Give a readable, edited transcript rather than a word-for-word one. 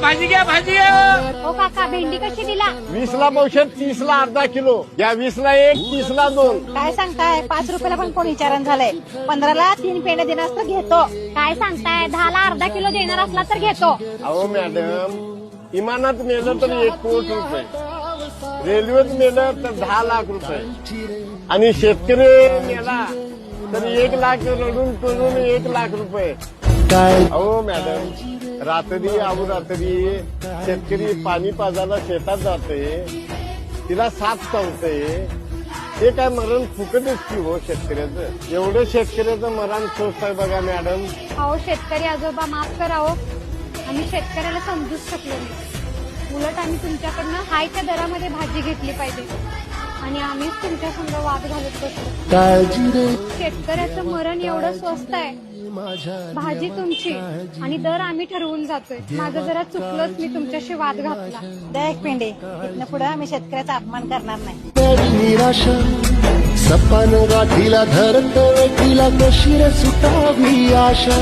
भाजी घ्या भाजी घ्या. हो काका भेंडी कशी दिला? 20ला पावशेर, 30ला अर्धा किलो. या 20ला 1, 30ला 2. काय सांगताय? 5 रुपयाला पण कोण विचारण झालंय? 15ला 3 पेंड्या देणार असलं घेतो. काय सांगताय? 10ला अर्धा किलो देणार असला तर घेतो. अहो मॅडम, इमानात नेलं तर 1 कोटी रुपये, रेल्वेत नेलं तर 10 लाख रुपये, आणि शेतकरी नेला तर 1 लाख रडून करून 1 लाख रुपये. अहो मॅडम, रात्री शेतकरी पाणी पाजायला शेतात जाते, तिला साथ चावते. हे काय मरण फुकटच की हो शेतकऱ्याचं? एवढं शेतकऱ्याचं मरण स्वस्त आहे बघा मॅडम. अहो शेतकरी आजोबा माफ करावं, आम्ही शेतकऱ्याला समजूच शकलो नाही. उलट आम्ही तुमच्याकडनं हायच्या दरामध्ये भाजी घेतली पाहिजे आणि आम्हीच तुमच्या संग वाद घालत बसलो. शेतकऱ्याचं मरण एवढं स्वस्त आहे, भाजी तुमची आणि दर आम्ही ठरवून जातोय. माझं जरा चुकलंच, मी तुमच्याशी वाद घातला. द्या 1 पेंडे. इथनं पुढे आम्ही शेतकऱ्याचा अपमान करणार नाही. निराशा सपन गाठीला धरत वेठीला कशी रे सुटावी आशा.